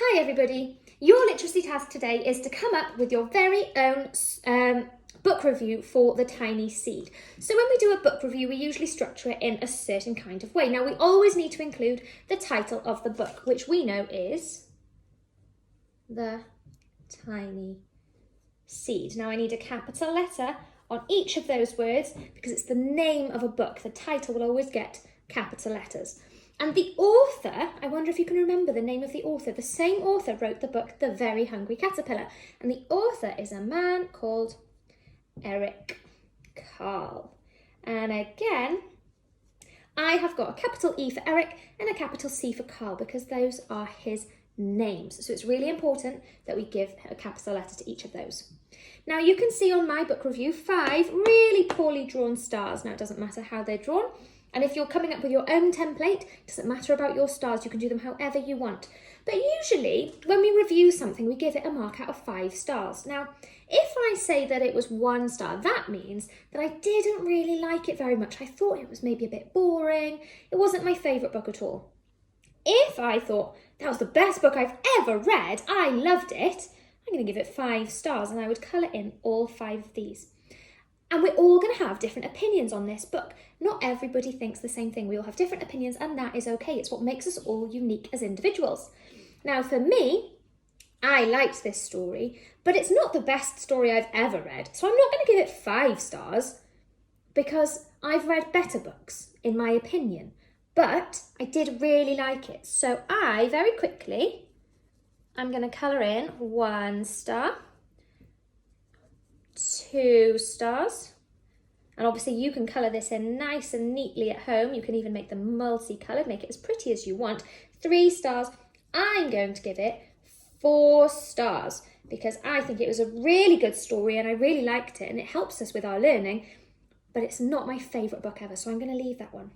Hi everybody, your literacy task today is to come up with your very own book review for The Tiny Seed. So when we do a book review, we usually structure it in a certain kind of way. Now we always need to include the title of the book, which we know is The Tiny Seed. Now I need a capital letter on each of those words because it's the name of a book. The title will always get capital letters. And the author, I wonder if you can remember the name of the author. The same author wrote the book, The Very Hungry Caterpillar. And the author is a man called Eric Carle. And again, I have got a capital E for Eric and a capital C for Carle because those are his names. So it's really important that we give a capital letter to each of those. Now you can see on my book review 5 really poorly drawn stars. Now it doesn't matter how they're drawn. And if you're coming up with your own template, it doesn't matter about your stars, you can do them however you want. But usually, when we review something, we give it a mark out of 5 stars. Now, if I say that it was 1 star, that means that I didn't really like it very much. I thought it was maybe a bit boring. It wasn't my favourite book at all. If I thought that was the best book I've ever read, I loved it, I'm going to give it 5 stars and I would colour in all 5 of these. And we're all going to have different opinions on this book. Not everybody thinks the same thing. We all have different opinions and that is okay. It's what makes us all unique as individuals. Now for me, I liked this story, but it's not the best story I've ever read. So I'm not going to give it 5 stars because I've read better books, in my opinion. But I did really like it. So I'm going to colour in 1 star. 2 stars, and obviously you can colour this in nice and neatly at home. You can even make them multicoloured, make it as pretty as you want. 3 stars. I'm going to give it 4 stars because I think it was a really good story and I really liked it and it helps us with our learning, but it's not my favourite book ever, so I'm going to leave that one.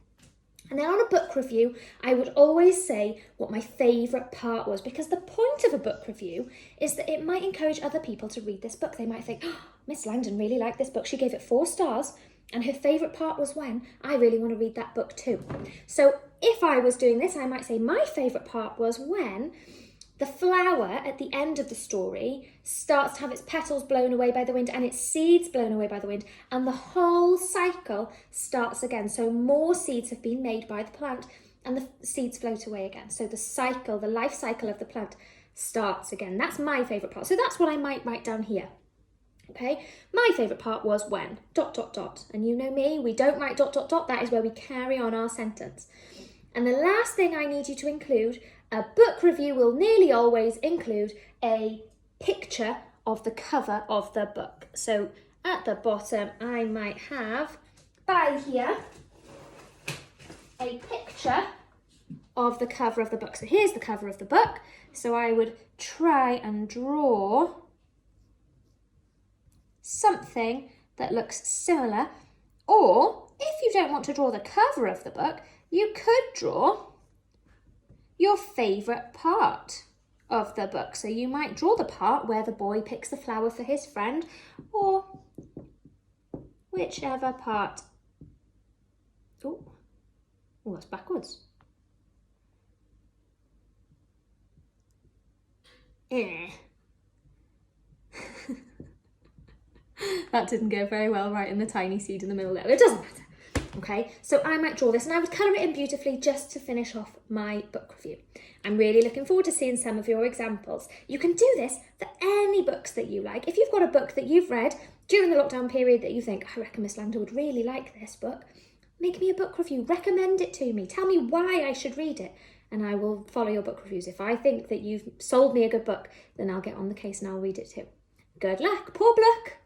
And then on a book review, I would always say what my favourite part was, because the point of a book review is that it might encourage other people to read this book. They might think, oh, Miss Langdon really liked this book. She gave it 4 stars and her favourite part was when. I really want to read that book too. So if I was doing this, I might say my favourite part was when the flower at the end of the story starts to have its petals blown away by the wind and its seeds blown away by the wind, and the whole cycle starts again. So more seeds have been made by the plant and the seeds float away again. So the cycle, the life cycle of the plant starts again. That's my favourite part. So that's what I might write down here. Okay, my favourite part was when ... And you know me, we don't write ... That is where we carry on our sentence. And the last thing I need you to include, a book review will nearly always include a picture of the cover of the book. So at the bottom, I might have, by here, a picture of the cover of the book. So here's the cover of the book. So I would try and draw something that looks similar. Or if you don't want to draw the cover of the book, you could draw your favourite part of the book. So you might draw the part where the boy picks the flower for his friend, or whichever part. Oh, that's backwards. That didn't go very well right in the tiny seed in the middle there. It doesn't matter. Okay, so I might draw this and I would colour it in beautifully just to finish off my book review. I'm really looking forward to seeing some of your examples. You can do this for any books that you like. If you've got a book that you've read during the lockdown period that you think, I reckon Miss Langdon would really like this book, make me a book review, recommend it to me, tell me why I should read it, and I will follow your book reviews. If I think that you've sold me a good book, then I'll get on the case and I'll read it too. Good luck, poor luck.